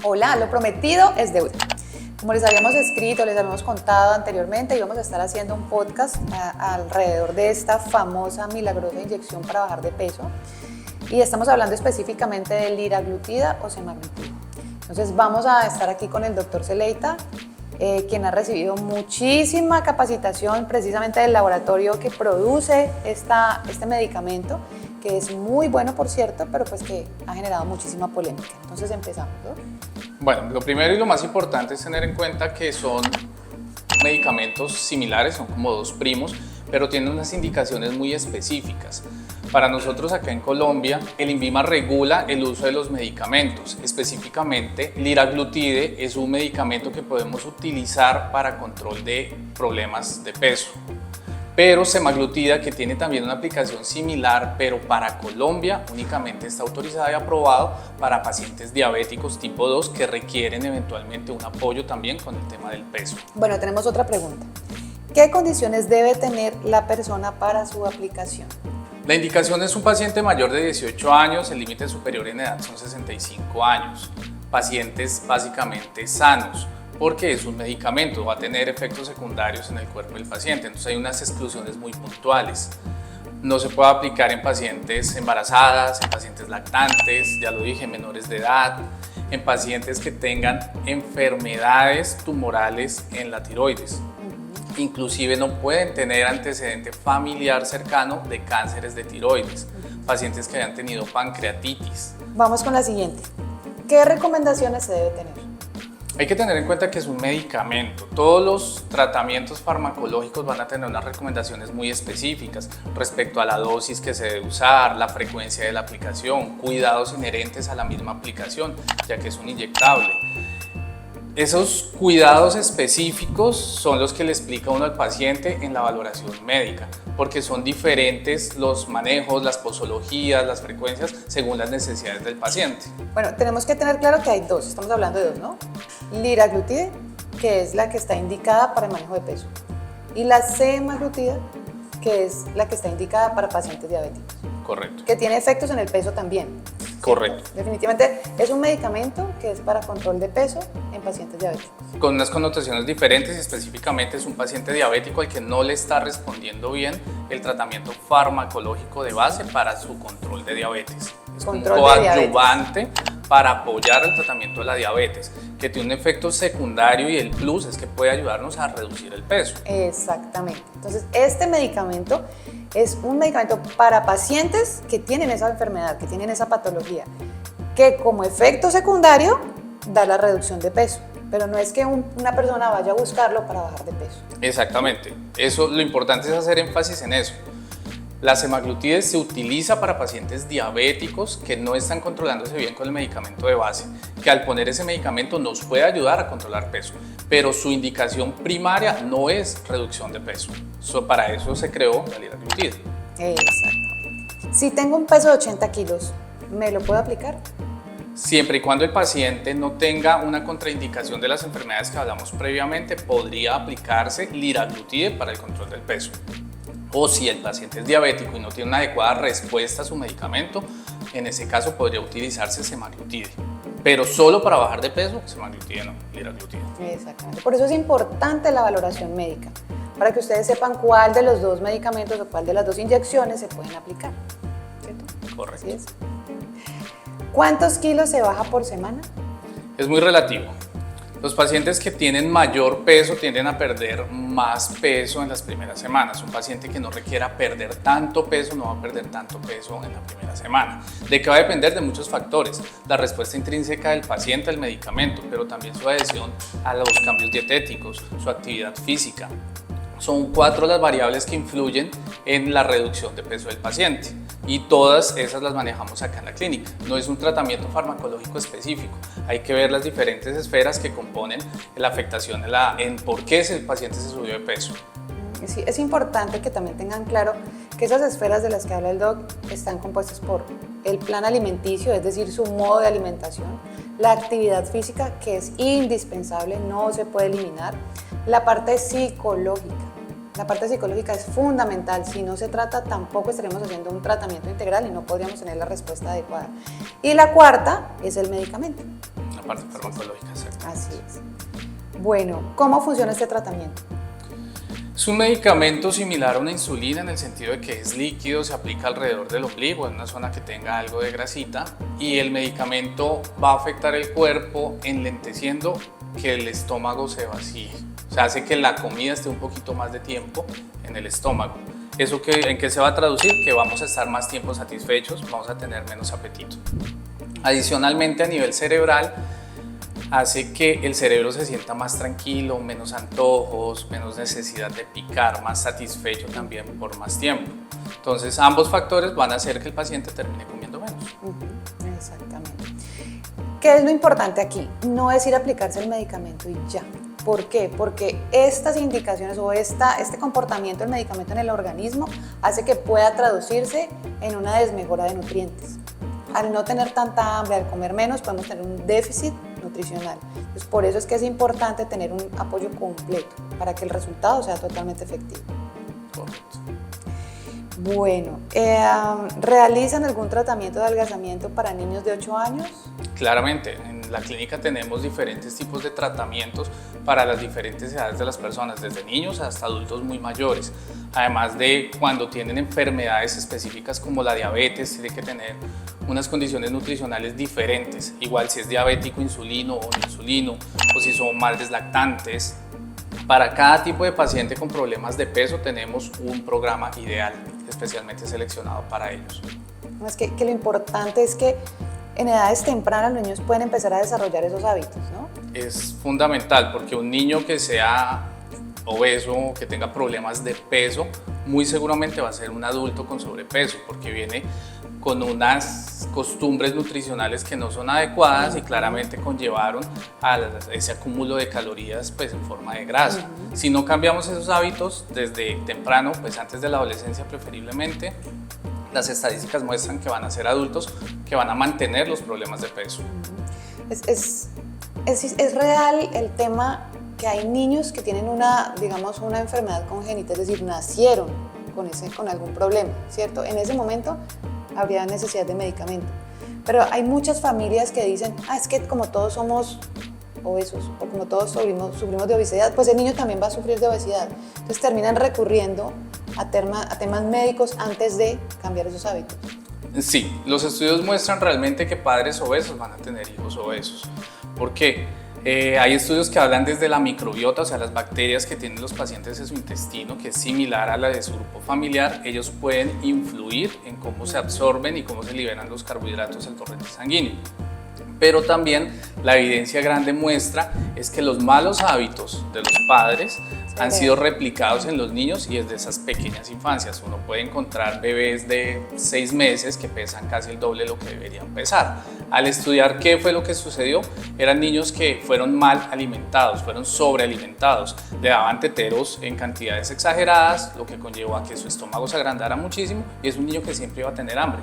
Hola, lo prometido es deuda. Como les habíamos escrito, les habíamos contado anteriormente, íbamos a estar haciendo un podcast alrededor de esta famosa milagrosa inyección para bajar de peso. Y estamos hablando específicamente de liraglutida o semaglutida. Entonces vamos a estar aquí con el doctor Zeleita, quien ha recibido muchísima capacitación precisamente del laboratorio que produce este medicamento, que es muy bueno, por cierto, pero pues que ha generado muchísima polémica. Entonces empezamos, ¿no? Bueno, lo primero y lo más importante es tener en cuenta que son medicamentos similares, son como dos primos, pero tienen unas indicaciones muy específicas. Para nosotros acá en Colombia, el INVIMA regula el uso de los medicamentos. Específicamente, liraglutide es un medicamento que podemos utilizar para control de problemas de peso. Pero semaglutida, que tiene también una aplicación similar, pero para Colombia únicamente está autorizada y aprobado para pacientes diabéticos tipo 2 que requieren eventualmente un apoyo también con el tema del peso. Bueno, tenemos otra pregunta. ¿Qué condiciones debe tener la persona para su aplicación? La indicación es un paciente mayor de 18 años, el límite superior en edad son 65 años. Pacientes básicamente sanos, porque es un medicamento, va a tener efectos secundarios en el cuerpo del paciente, entonces hay unas exclusiones muy puntuales. No se puede aplicar en pacientes embarazadas, en pacientes lactantes, ya lo dije, menores de edad, en pacientes que tengan enfermedades tumorales en la tiroides. Inclusive no pueden tener antecedente familiar cercano de cánceres de tiroides, pacientes que hayan tenido pancreatitis. Vamos con la siguiente. ¿Qué recomendaciones se debe tener? Hay que tener en cuenta que es un medicamento. Todos los tratamientos farmacológicos van a tener unas recomendaciones muy específicas respecto a la dosis que se debe usar, la frecuencia de la aplicación, cuidados inherentes a la misma aplicación, ya que es un inyectable. Esos cuidados específicos son los que le explica uno al paciente en la valoración médica, porque son diferentes los manejos, las posologías, las frecuencias, según las necesidades del paciente. Bueno, tenemos que tener claro que hay dos, estamos hablando de dos, ¿no? Liraglutide, que es la que está indicada para el manejo de peso, y la semaglutida, que es la que está indicada para pacientes diabéticos. Correcto. Que tiene efectos en el peso también. Correcto. Definitivamente es un medicamento que es para control de peso en pacientes diabéticos. Con unas connotaciones diferentes, y específicamente es un paciente diabético al que no le está respondiendo bien el tratamiento farmacológico de base para su control de diabetes. Es un coadyuvante para apoyar el tratamiento de la diabetes, que tiene un efecto secundario, y el plus es que puede ayudarnos a reducir el peso. Exactamente. Entonces, este medicamento es un medicamento para pacientes que tienen esa enfermedad, que tienen esa patología, que como efecto secundario da la reducción de peso, pero no es que una persona vaya a buscarlo para bajar de peso. Exactamente. Lo importante es hacer énfasis en eso. La semaglutide se utiliza para pacientes diabéticos que no están controlándose bien con el medicamento de base, que al poner ese medicamento nos puede ayudar a controlar peso, pero su indicación primaria no es reducción de peso. Para eso se creó la liraglutide. Exacto. Si tengo un peso de 80 kilos, ¿me lo puedo aplicar? Siempre y cuando el paciente no tenga una contraindicación de las enfermedades que hablamos previamente, podría aplicarse liraglutide para el control del peso. O si el paciente es diabético y no tiene una adecuada respuesta a su medicamento, en ese caso podría utilizarse semaglutide. Pero solo para bajar de peso, semaglutide no, liraglutide. Exactamente. Por eso es importante la valoración médica, para que ustedes sepan cuál de los dos medicamentos o cuál de las dos inyecciones se pueden aplicar. ¿Cierto? Correcto. Así es. ¿Cuántos kilos se baja por semana? Es muy relativo. Los pacientes que tienen mayor peso tienden a perder más peso en las primeras semanas. Un paciente que no requiera perder tanto peso no va a perder tanto peso en la primera semana. ¿De qué va a depender? De muchos factores. La respuesta intrínseca del paciente al medicamento, pero también su adhesión a los cambios dietéticos, su actividad física. Son 4 las variables que influyen en la reducción de peso del paciente, y todas esas las manejamos acá en la clínica. No es un tratamiento farmacológico específico, hay que ver las diferentes esferas que componen la afectación en por qué el paciente se subió de peso. Sí, es importante que también tengan claro que esas esferas de las que habla el doc están compuestas por el plan alimenticio, es decir, su modo de alimentación, la actividad física, que es indispensable, no se puede eliminar, la parte psicológica. La parte psicológica es fundamental. Si no se trata, tampoco estaremos haciendo un tratamiento integral y no podríamos tener la respuesta adecuada. Y la cuarta es el medicamento. parte farmacológica, exacto. Así es. Bueno, ¿cómo funciona este tratamiento? Es un medicamento similar a una insulina en el sentido de que es líquido, se aplica alrededor del ombligo, en una zona que tenga algo de grasita, y el medicamento va a afectar el cuerpo enlenteciendo que el estómago se vacíe. O sea, hace que la comida esté un poquito más de tiempo en el estómago. ¿Eso en qué se va a traducir? Que vamos a estar más tiempo satisfechos, vamos a tener menos apetito. Adicionalmente, a nivel cerebral, hace que el cerebro se sienta más tranquilo, menos antojos, menos necesidad de picar, más satisfecho también por más tiempo. Entonces, ambos factores van a hacer que el paciente termine comiendo menos. Exactamente. ¿Qué es lo importante aquí? No es ir a aplicarse el medicamento y ya. ¿Por qué? Porque estas indicaciones o este comportamiento del medicamento en el organismo hace que pueda traducirse en una desmejora de nutrientes. Al no tener tanta hambre, al comer menos, podemos tener un déficit nutricional. Entonces, por eso es que es importante tener un apoyo completo para que el resultado sea totalmente efectivo. Correcto. Bueno, ¿realizan algún tratamiento de adelgazamiento para niños de 8 años? Claramente, en la clínica tenemos diferentes tipos de tratamientos para las diferentes edades de las personas, desde niños hasta adultos muy mayores. Además de cuando tienen enfermedades específicas como la diabetes, tiene que tener unas condiciones nutricionales diferentes. Igual si es diabético, insulino o no insulino, o si son madres lactantes. Para cada tipo de paciente con problemas de peso tenemos un programa ideal, especialmente seleccionado para ellos. Es que lo importante es que en edades tempranas los niños pueden empezar a desarrollar esos hábitos, ¿no? Es fundamental porque un niño que sea obeso, que tenga problemas de peso, muy seguramente va a ser un adulto con sobrepeso porque viene con unas costumbres nutricionales que no son adecuadas y claramente conllevaron a ese acúmulo de calorías pues, en forma de grasa. Si no cambiamos esos hábitos desde temprano, pues antes de la adolescencia preferiblemente, las estadísticas muestran que van a ser adultos que van a mantener los problemas de peso. Es real el tema que hay niños que tienen una enfermedad congénita, es decir, nacieron con algún problema, ¿cierto? En ese momento habría necesidad de medicamento. Pero hay muchas familias que dicen, es que como todos somos obesos o como todos sufrimos de obesidad, pues el niño también va a sufrir de obesidad. Entonces terminan recurriendo a temas médicos antes de cambiar esos hábitos. Sí, los estudios muestran realmente que padres obesos van a tener hijos obesos. ¿Por qué? Hay estudios que hablan desde la microbiota, o sea, las bacterias que tienen los pacientes en su intestino, que es similar a la de su grupo familiar. Ellos pueden influir en cómo se absorben y cómo se liberan los carbohidratos al torrente sanguíneo. Pero también la evidencia grande muestra es que los malos hábitos de los padres han sido replicados en los niños y desde esas pequeñas infancias. Uno puede encontrar bebés de 6 meses que pesan casi el doble de lo que deberían pesar. Al estudiar qué fue lo que sucedió, eran niños que fueron mal alimentados, fueron sobrealimentados, le daban teteros en cantidades exageradas, lo que conllevó a que su estómago se agrandara muchísimo y es un niño que siempre iba a tener hambre.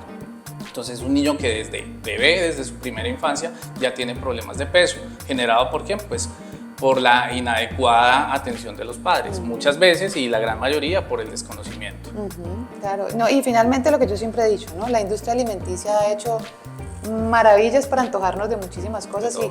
Entonces, un niño que desde bebé, desde su primera infancia, ya tiene problemas de peso. ¿Generado por quién? Pues por la inadecuada atención de los padres, muchas veces y la gran mayoría por el desconocimiento. Claro, no, y finalmente lo que yo siempre he dicho, ¿no? La industria alimenticia ha hecho maravillas para antojarnos de muchísimas cosas y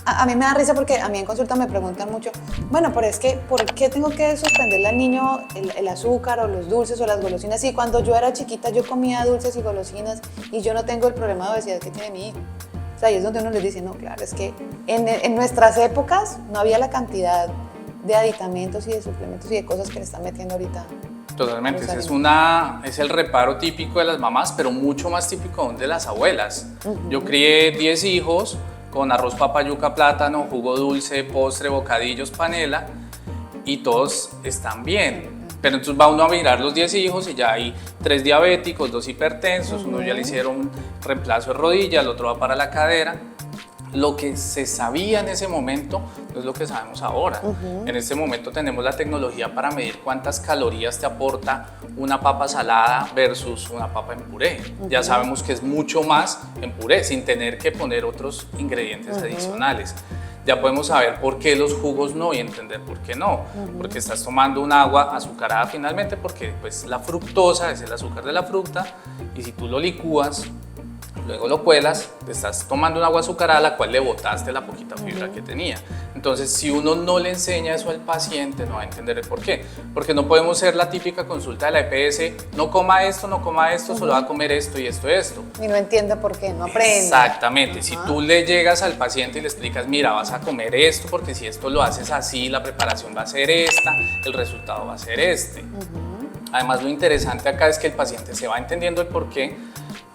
a mí me da risa porque a mí en consulta me preguntan mucho, bueno, pero es que, ¿por qué tengo que suspenderle al niño el azúcar o los dulces o las golosinas? Y cuando yo era chiquita yo comía dulces y golosinas y yo no tengo el problema de obesidad que tiene mi hijo. O sea, ahí es donde uno les dice, no, claro, es que en nuestras épocas no había la cantidad de aditamentos y de suplementos y de cosas que le están metiendo ahorita. Totalmente, es el reparo típico de las mamás, pero mucho más típico aún de las abuelas. Yo crié 10 hijos con arroz, papa, yuca, plátano, jugo dulce, postre, bocadillos, panela y todos están bien. Pero entonces va uno a mirar los 10 hijos y ya hay 3 diabéticos, 2 hipertensos, uno ya le hicieron un reemplazo de rodilla, el otro va para la cadera. Lo que se sabía en ese momento no es lo que sabemos ahora. En este momento tenemos la tecnología para medir cuántas calorías te aporta una papa salada versus una papa en puré. Ya sabemos que es mucho más en puré, sin tener que poner otros ingredientes adicionales. Ya podemos saber por qué los jugos no y entender por qué no. Porque estás tomando un agua azucarada finalmente porque pues, la fructosa es el azúcar de la fruta y si tú lo licúas Luego lo cuelas, te estás tomando un agua azucarada a la cual le botaste la poquita fibra que tenía. Entonces, si uno no le enseña eso al paciente, no va a entender el por qué. Porque no podemos ser la típica consulta de la EPS, no coma esto, solo va a comer esto y esto, esto. Y no entiende por qué, no aprende. Exactamente. Si tú le llegas al paciente y le explicas, mira, vas a comer esto, porque si esto lo haces así, la preparación va a ser esta, el resultado va a ser este. Además, lo interesante acá es que el paciente se va entendiendo el por qué,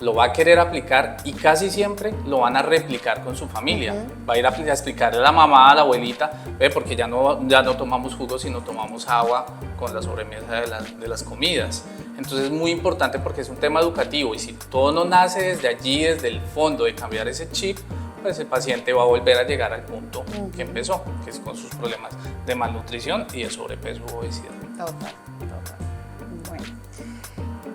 lo va a querer aplicar y casi siempre lo van a replicar con su familia. Va a ir a explicarle a la mamá, a la abuelita, porque ya no tomamos jugo, sino tomamos agua con la sobremesa de las comidas. Entonces es muy importante porque es un tema educativo y si todo no nace desde allí, desde el fondo de cambiar ese chip, pues el paciente va a volver a llegar al punto que empezó, que es con sus problemas de malnutrición y de sobrepeso u obesidad. Total. Bueno.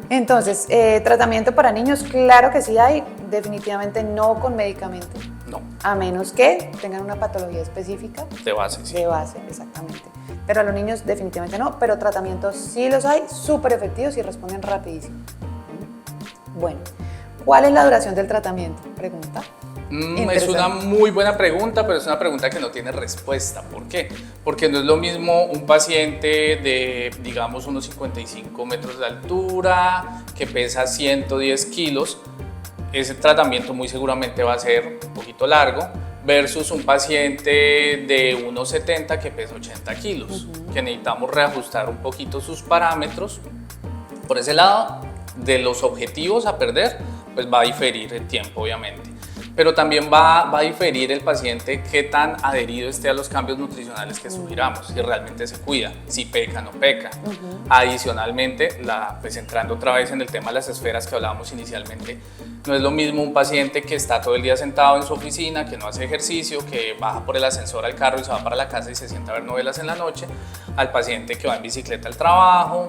Entonces, tratamiento para niños, claro que sí hay, definitivamente no con medicamento. No. A menos que tengan una patología específica. De base, sí. De base, exactamente. Pero a los niños definitivamente no, pero tratamientos sí los hay, súper efectivos y responden rapidísimo. Bueno, ¿cuál es la duración del tratamiento? Pregunta. Es una muy buena pregunta, pero es una pregunta que no tiene respuesta. ¿Por qué? Porque no es lo mismo un paciente de, digamos, unos 55 metros de altura, que pesa 110 kilos. Ese tratamiento muy seguramente va a ser un poquito largo, versus un paciente de 1,70 que pesa 80 kilos, que necesitamos reajustar un poquito sus parámetros. Por ese lado, de los objetivos a perder, pues va a diferir el tiempo, obviamente. Pero también va a diferir el paciente qué tan adherido esté a los cambios nutricionales que sugiramos, si realmente se cuida, si peca o no peca. Adicionalmente, pues entrando otra vez en el tema de las esferas que hablábamos inicialmente, no es lo mismo un paciente que está todo el día sentado en su oficina, que no hace ejercicio, que baja por el ascensor al carro y se va para la casa y se sienta a ver novelas en la noche, al paciente que va en bicicleta al trabajo,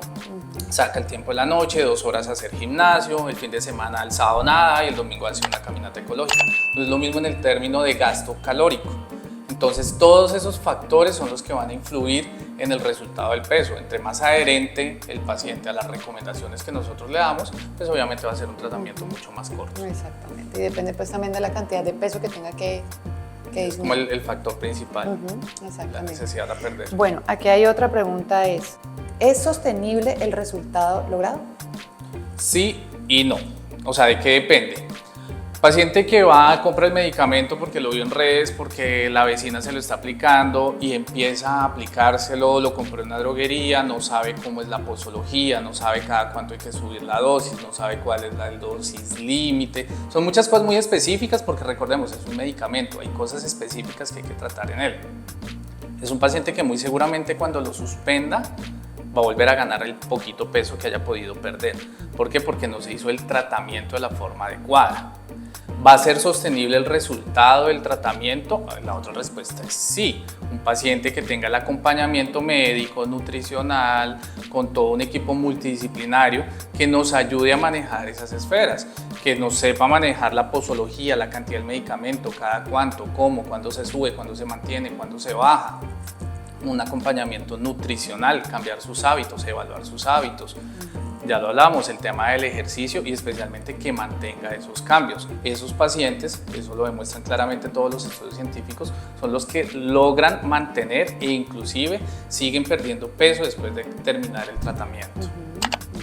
saca el tiempo de la noche, 2 horas a hacer gimnasio, el fin de semana, el sábado nada y el domingo hace una caminata ecológica. No es lo mismo en el término de gasto calórico. Entonces todos esos factores son los que van a influir en el resultado del peso. Entre más adherente el paciente a las recomendaciones que nosotros le damos, pues obviamente va a ser un tratamiento mucho más corto. Exactamente, y depende pues también de la cantidad de peso que tenga que es como el factor principal, exactamente. La necesidad de perder. Bueno, aquí hay otra pregunta, ¿es sostenible el resultado logrado? Sí y no. O sea, ¿de qué depende? Paciente que va a comprar el medicamento porque lo vio en redes, porque la vecina se lo está aplicando y empieza a aplicárselo, lo compró en una droguería, no sabe cómo es la posología, no sabe cada cuánto hay que subir la dosis, no sabe cuál es la dosis límite. Son muchas cosas muy específicas porque recordemos, es un medicamento, hay cosas específicas que hay que tratar en él. Es un paciente que muy seguramente cuando lo suspenda va a volver a ganar el poquito peso que haya podido perder. ¿Por qué? Porque no se hizo el tratamiento de la forma adecuada. ¿Va a ser sostenible el resultado del tratamiento? La otra respuesta es sí. Un paciente que tenga el acompañamiento médico, nutricional, con todo un equipo multidisciplinario que nos ayude a manejar esas esferas, que nos sepa manejar la posología, la cantidad del medicamento, cada cuánto, cómo, cuándo se sube, cuándo se mantiene, cuándo se baja. Un acompañamiento nutricional, cambiar sus hábitos, evaluar sus hábitos. Ya lo hablamos, el tema del ejercicio y especialmente que mantenga esos cambios. Esos pacientes, eso lo demuestran claramente todos los estudios científicos, son los que logran mantener e inclusive siguen perdiendo peso después de terminar el tratamiento.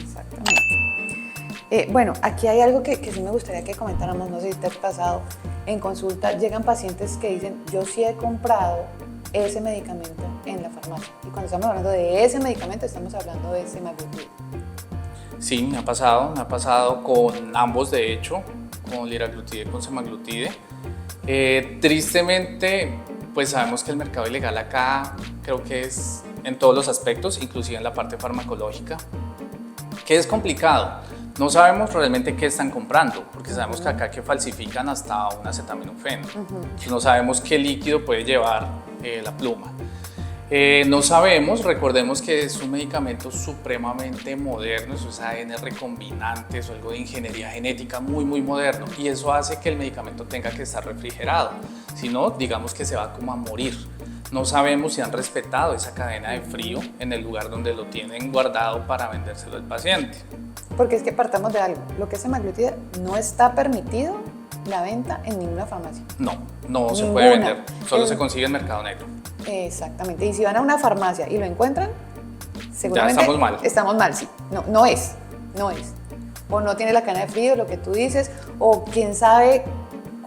Exactamente. Bueno, aquí hay algo que sí me gustaría que comentáramos, no sé si te has pasado en consulta, llegan pacientes que dicen, yo sí he comprado ese medicamento en la farmacia. Y cuando estamos hablando de ese medicamento, estamos hablando de semaglutide. Sí, me ha pasado con ambos de hecho, con liraglutide y con semaglutide. Tristemente, pues sabemos que el mercado ilegal acá creo que es en todos los aspectos, inclusive en la parte farmacológica, que es complicado. No sabemos realmente qué están comprando, porque sabemos que acá que falsifican hasta un acetaminofén. No sabemos qué líquido puede llevar la pluma. No sabemos, recordemos que es un medicamento supremamente moderno, eso es ADN recombinante, eso es algo de ingeniería genética muy moderno, y eso hace que el medicamento tenga que estar refrigerado, si no, digamos que se va como a morir. No sabemos si han respetado esa cadena de frío en el lugar donde lo tienen guardado para vendérselo al paciente. Porque es que partamos de algo, lo que es semaglutida no está permitido la venta en ninguna farmacia. No se puede vender, solo se consigue en mercado negro. Exactamente, y si van a una farmacia y lo encuentran, seguramente ya estamos mal. Estamos mal, sí. No es. O no tiene la cadena de frío, lo que tú dices, o quién sabe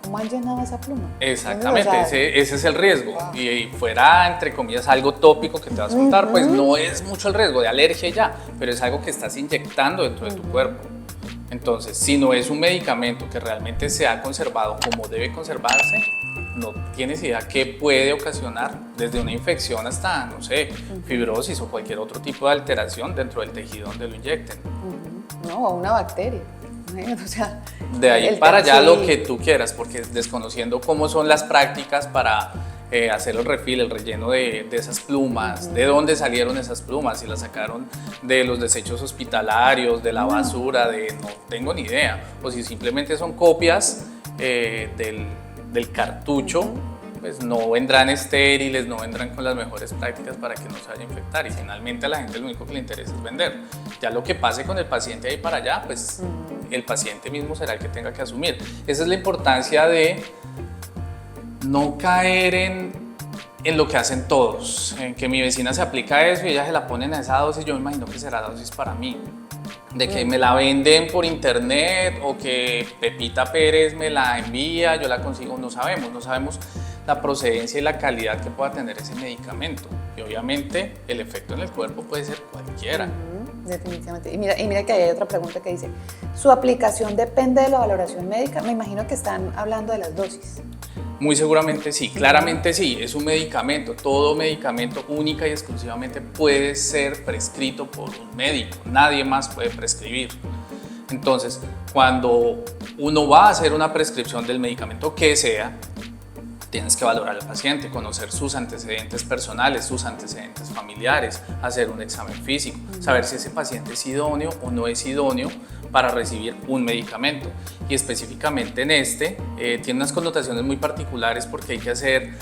cómo han llenado esa pluma. Exactamente, o sea, ese es el riesgo. Wow. Y fuera, entre comillas, algo tópico que te vas a contar, pues no es mucho el riesgo de alergia ya, pero es algo que estás inyectando dentro de tu cuerpo. Entonces, si no es un medicamento que realmente se ha conservado como debe conservarse, no tienes idea qué puede ocasionar, desde una infección hasta, no sé, fibrosis o cualquier otro tipo de alteración dentro del tejido donde lo inyecten. No, o una bacteria. O sea, de ahí para allá lo que tú quieras, porque desconociendo cómo son las prácticas para hacer el refill, el relleno de esas plumas, de dónde salieron esas plumas, si las sacaron de los desechos hospitalarios, de la basura, no tengo ni idea, o si simplemente son copias del cartucho, pues no vendrán estériles, no vendrán con las mejores prácticas para que no se vaya a infectar, y finalmente a la gente lo único que le interesa es vender. Ya lo que pase con el paciente ahí para allá, pues el paciente mismo será el que tenga que asumir. Esa es la importancia de no caer en lo que hacen todos, en que mi vecina se aplica eso y ella se la ponen a esa dosis, yo me imagino que será dosis para mí. De que me la venden por internet o que Pepita Pérez me la envía, yo la consigo, no sabemos la procedencia y la calidad que pueda tener ese medicamento. Y obviamente el efecto en el cuerpo puede ser cualquiera. Definitivamente. Y mira que hay otra pregunta que dice, ¿su aplicación depende de la valoración médica? Me imagino que están hablando de las dosis. Muy seguramente sí, claramente sí, es un medicamento, todo medicamento única y exclusivamente puede ser prescrito por un médico, nadie más puede prescribir. Entonces, cuando uno va a hacer una prescripción del medicamento que sea, tienes que valorar al paciente, conocer sus antecedentes personales, sus antecedentes familiares, hacer un examen físico, saber si ese paciente es idóneo o no es idóneo para recibir un medicamento. Y específicamente en tiene unas connotaciones muy particulares porque hay que hacer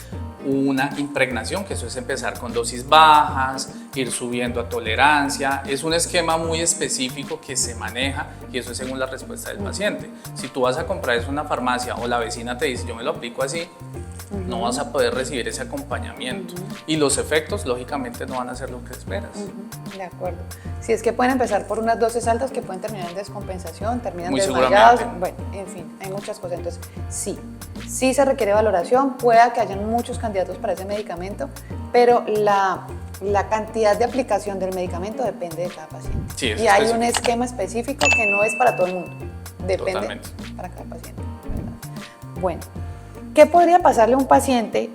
una impregnación, que eso es empezar con dosis bajas, ir subiendo a tolerancia. Es un esquema muy específico que se maneja y eso es según la respuesta del paciente. Si tú vas a comprar eso en una farmacia o la vecina te dice yo me lo aplico así, no vas a poder recibir ese acompañamiento y los efectos lógicamente no van a ser lo que esperas. De acuerdo. Si es que pueden empezar por unas dosis altas que pueden terminar en descompensación, terminan muy desmayados, bueno, en fin, hay muchas cosas. Entonces, sí se requiere valoración, pueda que hayan muchos candidatos para ese medicamento, pero la cantidad de aplicación del medicamento depende de cada paciente. Sí, y hay un esquema específico que no es para todo el mundo, depende totalmente para cada paciente, ¿verdad? Bueno, ¿qué podría pasarle a un paciente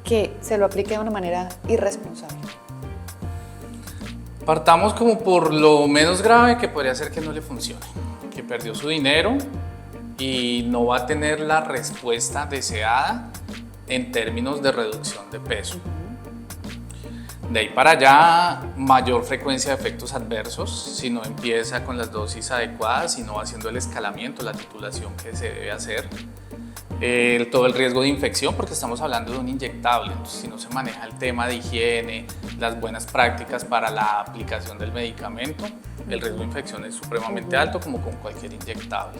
que se lo aplique de una manera irresponsable? Partamos como por lo menos grave, que podría ser que no le funcione, que perdió su dinero y no va a tener la respuesta deseada en términos de reducción de peso. De ahí para allá, mayor frecuencia de efectos adversos si no empieza con las dosis adecuadas, si no va haciendo el escalamiento, la titulación que se debe hacer. Todo el riesgo de infección, porque estamos hablando de un inyectable, entonces si no se maneja el tema de higiene, las buenas prácticas para la aplicación del medicamento, el riesgo de infección es supremamente alto, como con cualquier inyectable.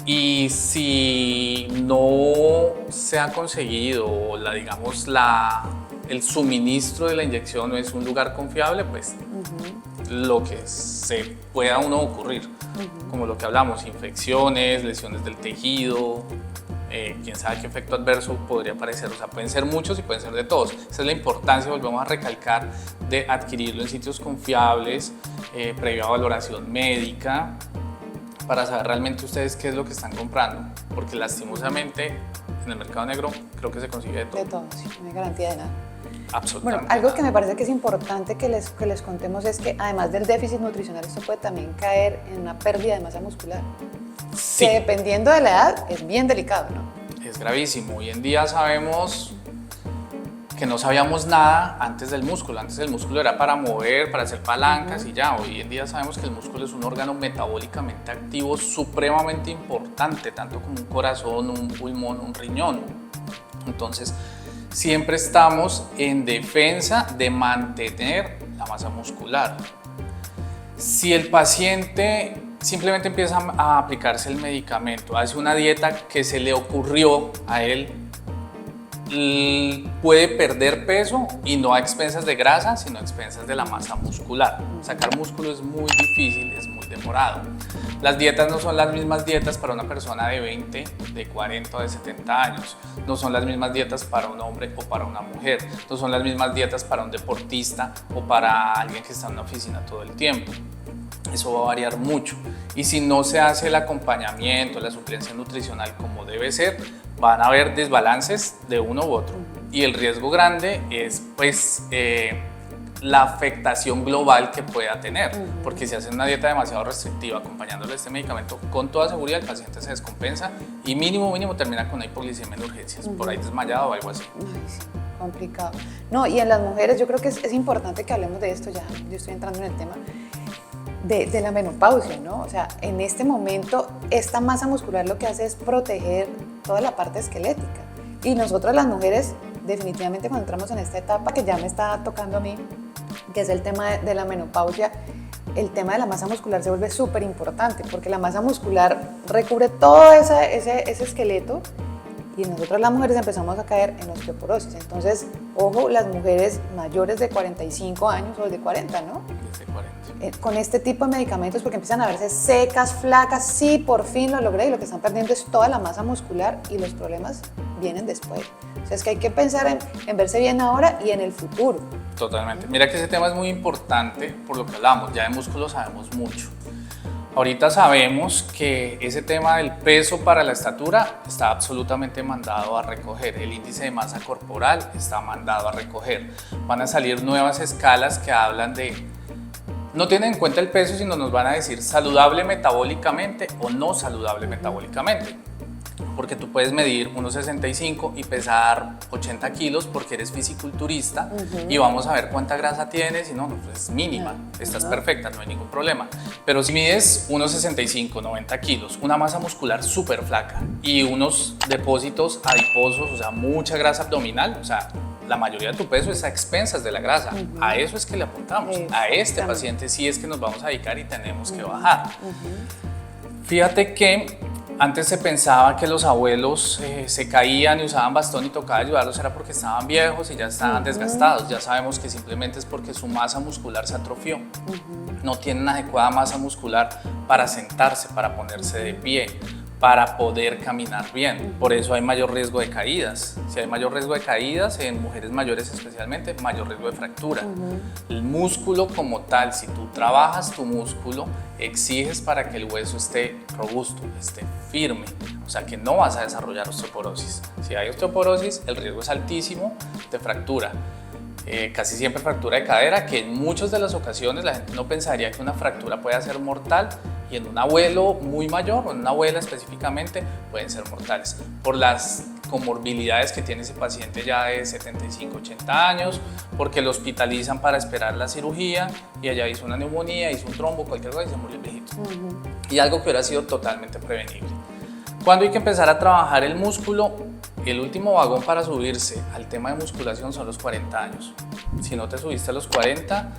Y si no se ha conseguido, el suministro de la inyección no es un lugar confiable, pues lo que se pueda uno ocurrir, como lo que hablamos, infecciones, lesiones del tejido, quién sabe qué efecto adverso podría aparecer, o sea, pueden ser muchos y pueden ser de todos. Esa es la importancia, volvemos a recalcar, de adquirirlo en sitios confiables, previa valoración médica, para saber realmente ustedes qué es lo que están comprando, porque lastimosamente en el mercado negro creo que se consigue de todo. De todo, sí, no hay garantía de nada. Absolutamente. Bueno, algo que me parece que es importante que les contemos es que además del déficit nutricional, esto puede también caer en una pérdida de masa muscular. Sí. Que dependiendo de la edad es bien delicado, ¿no? Es gravísimo. Hoy en día sabemos que no sabíamos nada antes del músculo. Antes el músculo era para mover, para hacer palancas y ya. Hoy en día sabemos que el músculo es un órgano metabólicamente activo supremamente importante, tanto como un corazón, un pulmón, un riñón. Entonces, siempre estamos en defensa de mantener la masa muscular. Si el paciente simplemente empieza a aplicarse el medicamento, hace una dieta que se le ocurrió a él, puede perder peso y no a expensas de grasa, sino a expensas de la masa muscular. Sacar músculo es muy difícil, es muy demorado. Las dietas no son las mismas dietas para una persona de 20, de 40 o de 70 años. No son las mismas dietas para un hombre o para una mujer. No son las mismas dietas para un deportista o para alguien que está en una oficina todo el tiempo. Eso va a variar mucho. Y si no se hace el acompañamiento, la suplencia nutricional como debe ser, van a haber desbalances de uno u otro. Y el riesgo grande es pues la afectación global que pueda tener, porque si hacen una dieta demasiado restrictiva acompañándole este medicamento, con toda seguridad el paciente se descompensa y mínimo termina con una hipoglicemia en urgencias, por ahí desmayado o algo así. Ay, sí, complicado. No, y en las mujeres yo creo que es importante que hablemos de esto, ya yo estoy entrando en el tema de la menopausia, ¿no? O sea, en este momento esta masa muscular lo que hace es proteger toda la parte esquelética, y nosotros las mujeres definitivamente cuando entramos en esta etapa que ya me está tocando a mí, que es el tema de la menopausia, el tema de la masa muscular se vuelve súper importante, porque la masa muscular recubre todo ese esqueleto, y nosotros las mujeres empezamos a caer en osteoporosis. Entonces, ojo, las mujeres mayores de 45 años o de 40, ¿no? Desde 40. Con este tipo de medicamentos, porque empiezan a verse secas, flacas, sí, por fin lo logré, y lo que están perdiendo es toda la masa muscular y los problemas vienen después. O sea, es que hay que pensar en verse bien ahora y en el futuro. Totalmente. Mira que ese tema es muy importante por lo que hablamos, ya de músculo sabemos mucho. Ahorita sabemos que ese tema del peso para la estatura está absolutamente mandado a recoger. El índice de masa corporal está mandado a recoger. Van a salir nuevas escalas que hablan de... No tienen en cuenta el peso, sino nos van a decir saludable metabólicamente o no saludable metabólicamente. Porque tú puedes medir 1,65 y pesar 80 kilos porque eres fisiculturista y vamos a ver cuánta grasa tienes y no, pues es mínima, estás perfecta, no hay ningún problema. Pero si mides 1,65, 90 kilos, una masa muscular súper flaca y unos depósitos adiposos, o sea, mucha grasa abdominal, o sea, la mayoría de tu peso es a expensas de la grasa. A eso es que le apuntamos. A este paciente sí es que nos vamos a dedicar y tenemos que bajar. Fíjate que antes se pensaba que los abuelos se caían y usaban bastón y tocaba ayudarlos era porque estaban viejos y ya estaban desgastados. Ya sabemos que simplemente es porque su masa muscular se atrofió. No tienen adecuada masa muscular para sentarse, para ponerse de pie, para poder caminar bien. Por eso hay mayor riesgo de caídas. Si hay mayor riesgo de caídas, en mujeres mayores especialmente, mayor riesgo de fractura. El músculo como tal, si tú trabajas tu músculo, exiges para que el hueso esté robusto, esté firme. O sea que no vas a desarrollar osteoporosis. Si hay osteoporosis, el riesgo es altísimo de fractura. Casi siempre fractura de cadera, que en muchas de las ocasiones la gente no pensaría que una fractura pueda ser mortal, y en un abuelo muy mayor o en una abuela específicamente pueden ser mortales por las comorbilidades que tiene ese paciente ya de 75, 80 años, porque lo hospitalizan para esperar la cirugía y allá hizo una neumonía, hizo un trombo, cualquier cosa y se murió el viejito. Y algo que hubiera sido totalmente prevenible. ¿Cuándo hay que empezar a trabajar el músculo? El último vagón para subirse al tema de musculación son los 40 años. Si no te subiste a los 40,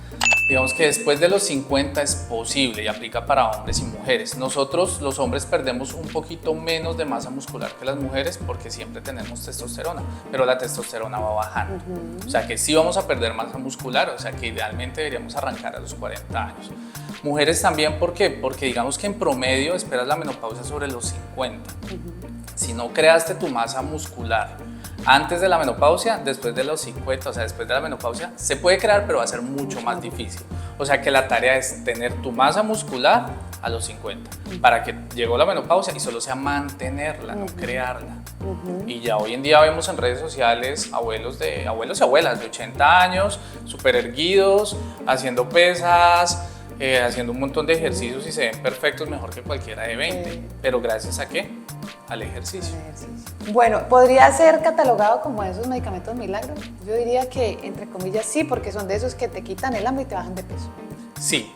digamos que después de los 50 es posible y aplica para hombres y mujeres. Nosotros los hombres perdemos un poquito menos de masa muscular que las mujeres porque siempre tenemos testosterona, pero la testosterona va bajando. O sea que sí vamos a perder masa muscular, o sea que idealmente deberíamos arrancar a los 40 años. Mujeres también, ¿por qué? Porque digamos que en promedio esperas la menopausia sobre los 50. Si no creaste tu masa muscular antes de la menopausia, después de los 50, o sea, después de la menopausia, se puede crear, pero va a ser mucho más difícil. O sea que la tarea es tener tu masa muscular a los 50, para que llegó la menopausia y solo sea mantenerla, no crearla. Y ya hoy en día vemos en redes sociales abuelos y abuelas de 80 años, súper erguidos, haciendo pesas, haciendo un montón de ejercicios y se ven perfectos, mejor que cualquiera de 20. ¿Pero gracias a qué? al ejercicio. Bueno, ¿podría ser catalogado como esos medicamentos milagros? Yo diría que, entre comillas, sí, porque son de esos que te quitan el hambre y te bajan de peso. Sí,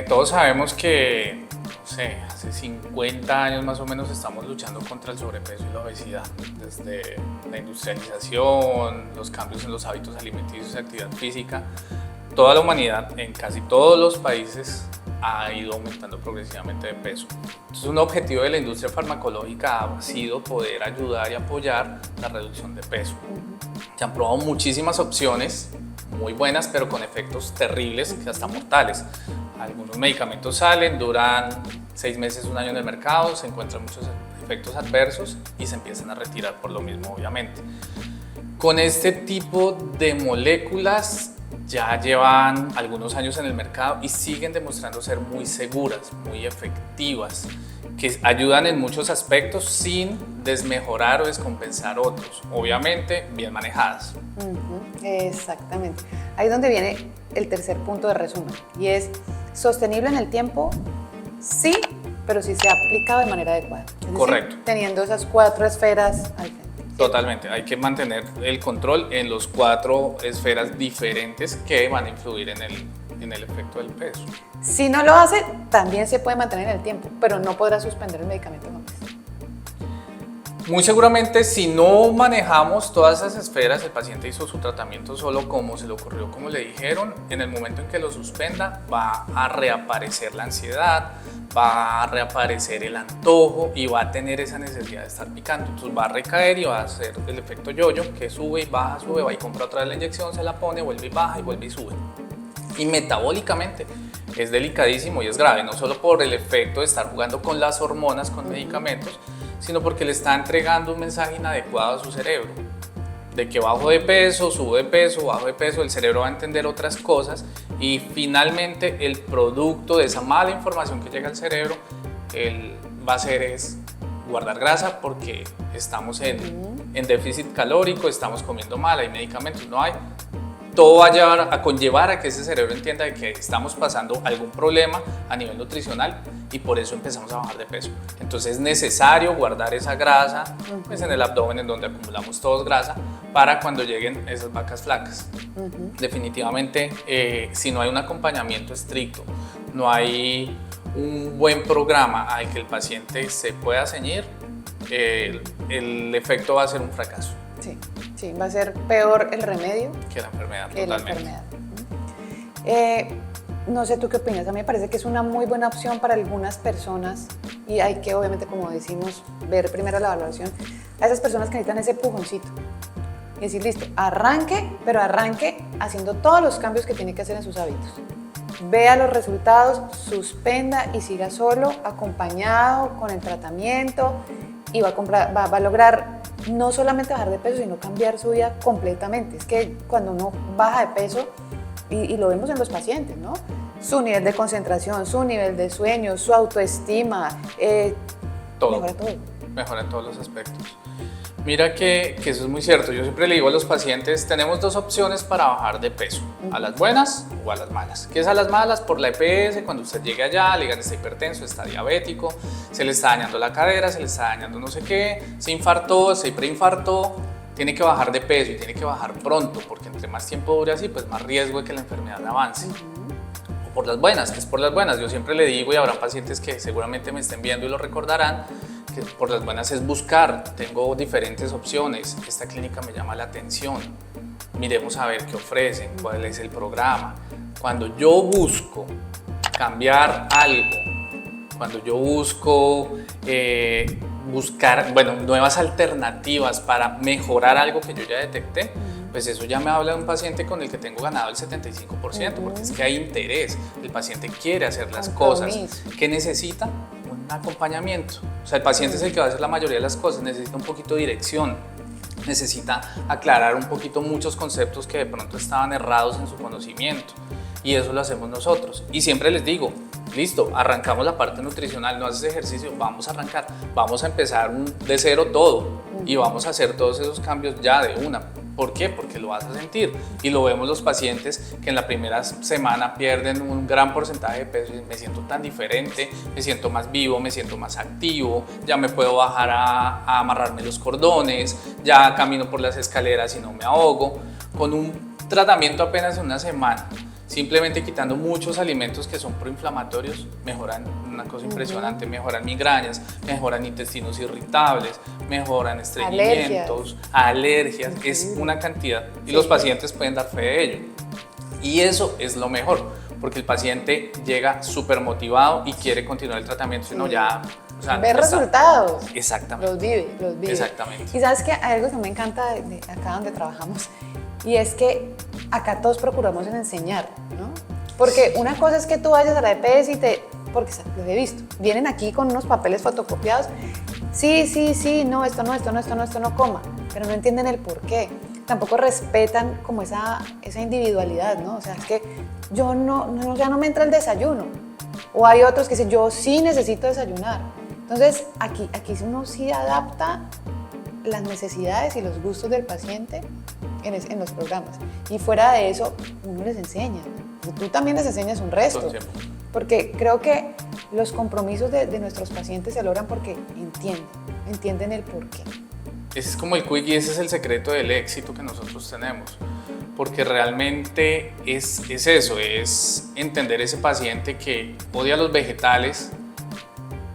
todos sabemos que, no sé, hace 50 años más o menos estamos luchando contra el sobrepeso y la obesidad, desde la industrialización, los cambios en los hábitos alimenticios y actividad física. Toda la humanidad, en casi todos los países, ha ido aumentando progresivamente de peso. Entonces, un objetivo de la industria farmacológica ha sido poder ayudar y apoyar la reducción de peso. Se han probado muchísimas opciones muy buenas, pero con efectos terribles, que hasta mortales. Algunos medicamentos salen, duran 6 meses, 1 año en el mercado, se encuentran muchos efectos adversos y se empiezan a retirar por lo mismo, obviamente. Con este tipo de moléculas ya llevan algunos años en el mercado y siguen demostrando ser muy seguras, muy efectivas, que ayudan en muchos aspectos sin desmejorar o descompensar otros, obviamente bien manejadas. Exactamente. Ahí es donde viene el tercer punto de resumen, y es sostenible en el tiempo, sí, pero si se ha aplicado de manera adecuada. Es decir, correcto. Teniendo esas 4 esferas al frente. Totalmente, hay que mantener el control en los 4 esferas diferentes que van a influir en el efecto del peso. Si no lo hace, también se puede mantener en el tiempo, pero no podrá suspender el medicamento jamás. Muy seguramente, si no manejamos todas esas esferas, el paciente hizo su tratamiento solo como se le ocurrió, como le dijeron, en el momento en que lo suspenda va a reaparecer la ansiedad, va a reaparecer el antojo y va a tener esa necesidad de estar picando. Entonces va a recaer y va a hacer el efecto yo-yo, que sube y baja, sube, va y compra otra vez la inyección, se la pone, vuelve y baja y vuelve y sube. Y metabólicamente es delicadísimo y es grave, no solo por el efecto de estar jugando con las hormonas, con medicamentos, sino porque le está entregando un mensaje inadecuado a su cerebro, de que bajo de peso, subo de peso, bajo de peso, el cerebro va a entender otras cosas y finalmente el producto de esa mala información que llega al cerebro va a ser es guardar grasa porque estamos en déficit calórico, estamos comiendo mal, hay medicamentos, no hay. Todo va a conllevar a que ese cerebro entienda de que estamos pasando algún problema a nivel nutricional y por eso empezamos a bajar de peso. Entonces es necesario guardar esa grasa pues, en el abdomen, en donde acumulamos todos grasa, para cuando lleguen esas vacas flacas. Definitivamente, si no hay un acompañamiento estricto, no hay un buen programa al que el paciente se pueda ceñir, el efecto va a ser un fracaso. Sí, va a ser peor el remedio que la enfermedad. Que totalmente. la enfermedad. No sé tú qué opinas, a mí me parece que es una muy buena opción para algunas personas y hay que, obviamente, como decimos, ver primero la evaluación a esas personas que necesitan ese empujoncito y decir, listo, arranque, pero arranque haciendo todos los cambios que tiene que hacer en sus hábitos. Vea los resultados, suspenda y siga solo, acompañado con el tratamiento y va a lograr no solamente bajar de peso, sino cambiar su vida completamente. Es que cuando uno baja de peso, y lo vemos en los pacientes, ¿no? Su nivel de concentración, su nivel de sueño, su autoestima, todo. Mejora todo. Mejora en todos los aspectos. Mira que eso es muy cierto. Yo siempre le digo a los pacientes, tenemos 2 opciones para bajar de peso, a las buenas o a las malas. ¿Qué es a las malas? Por la EPS, cuando usted llegue allá, le digan está hipertenso, está diabético, se le está dañando la cadera, se le está dañando no sé qué, se infartó, se preinfartó, tiene que bajar de peso y tiene que bajar pronto, porque entre más tiempo dure así, pues más riesgo de que la enfermedad avance. O por las buenas, que es por las buenas. Yo siempre le digo, y habrá pacientes que seguramente me estén viendo y lo recordarán, que por las buenas es buscar. Tengo diferentes opciones. Esta clínica me llama la atención. Miremos a ver qué ofrecen, cuál es el programa. Cuando yo busco cambiar algo, cuando yo busco buscar nuevas alternativas para mejorar algo que yo ya detecté, pues eso ya me habla de un paciente con el que tengo ganado el 75%, porque es que hay interés, el paciente quiere hacer las cosas. ¿Qué necesita? Un acompañamiento. O sea, el paciente es el que va a hacer la mayoría de las cosas, necesita un poquito de dirección, necesita aclarar un poquito muchos conceptos que de pronto estaban errados en su conocimiento, y eso lo hacemos nosotros. Y siempre les digo, listo, arrancamos la parte nutricional, no haces ejercicio, vamos a arrancar, vamos a empezar de cero todo y vamos a hacer todos esos cambios ya de una. ¿Por qué? Porque lo vas a sentir. Y lo vemos los pacientes que en la primera semana pierden un gran porcentaje de peso y me siento tan diferente, me siento más vivo, me siento más activo, ya me puedo bajar a amarrarme los cordones, ya camino por las escaleras y no me ahogo. Con un tratamiento apenas en una semana, simplemente quitando muchos alimentos que son proinflamatorios, mejoran una cosa impresionante, mejoran migrañas, mejoran intestinos irritables, mejoran estreñimientos, alergias, es una cantidad y los pacientes pueden dar fe de ello. Y eso es lo mejor, porque el paciente llega súper motivado y quiere continuar el tratamiento, sino ya... O sea, ver resultados. Exactamente. Los vive. Exactamente. Y sabes que hay algo que me encanta de acá donde trabajamos, y es que acá todos procuramos en enseñar, ¿no? Porque una cosa es que tú vayas a la EPS porque los he visto, vienen aquí con unos papeles fotocopiados, sí, no, esto no coma, pero no entienden el por qué. Tampoco respetan como esa individualidad, ¿no? O sea, es que ya no me entra el desayuno. O hay otros que dicen, yo sí necesito desayunar. Entonces, aquí uno sí adapta las necesidades y los gustos del paciente en los programas. Y fuera de eso, uno les enseña. Tú también les enseñas un resto. Porque creo que los compromisos de nuestros pacientes se logran porque entienden el porqué. Ese es como el quick y ese es el secreto del éxito que nosotros tenemos. Porque realmente es eso, es entender ese paciente que odia los vegetales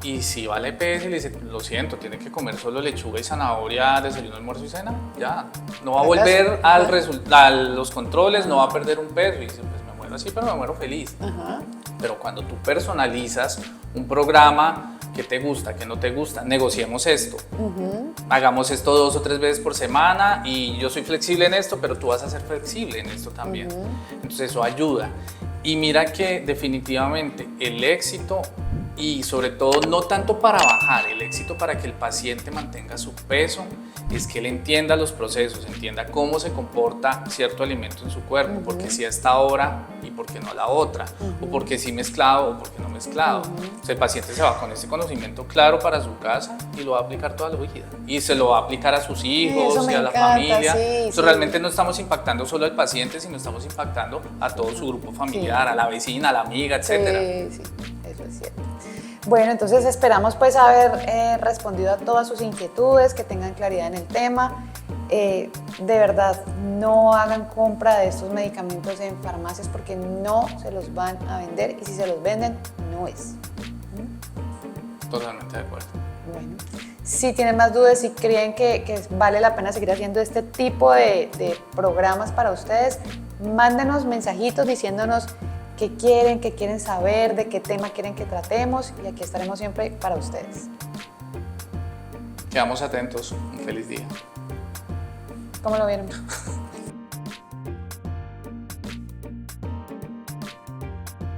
y si va al EPS y le dice, lo siento, tiene que comer solo lechuga y zanahoria, desayuno, almuerzo y cena, ya. No va a volver a los controles, no va a perder un peso y dice, pues me muero así, pero me muero feliz. Pero cuando tú personalizas un programa que te gusta, que no te gusta, negociemos esto. Hagamos esto 2 o 3 veces por semana y yo soy flexible en esto, pero tú vas a ser flexible en esto también. Entonces eso ayuda. Y mira que definitivamente el éxito, y sobre todo no tanto para bajar, el éxito para que el paciente mantenga su peso, es que él entienda los procesos, entienda cómo se comporta cierto alimento en su cuerpo, porque si a esta hora y por qué no a la otra, o porque sí mezclado o porque no mezclado. Entonces el paciente se va con ese conocimiento claro para su casa y lo va a aplicar toda la vida. Y se lo va a aplicar a sus hijos y a la familia. Entonces realmente no estamos impactando solo al paciente, sino estamos impactando a todo su grupo familiar, a la vecina, a la amiga, etc. Sí, eso es cierto. Bueno, entonces esperamos pues haber respondido a todas sus inquietudes, que tengan claridad en el tema. De verdad, no hagan compra de estos medicamentos en farmacias porque no se los van a vender y si se los venden, no es. Totalmente de acuerdo. Bueno, si tienen más dudas, si creen que vale la pena seguir haciendo este tipo de programas para ustedes, mándenos mensajitos diciéndonos qué quieren saber, de qué tema quieren que tratemos y aquí estaremos siempre para ustedes. Quedamos atentos. Un feliz día. ¿Cómo lo vieron?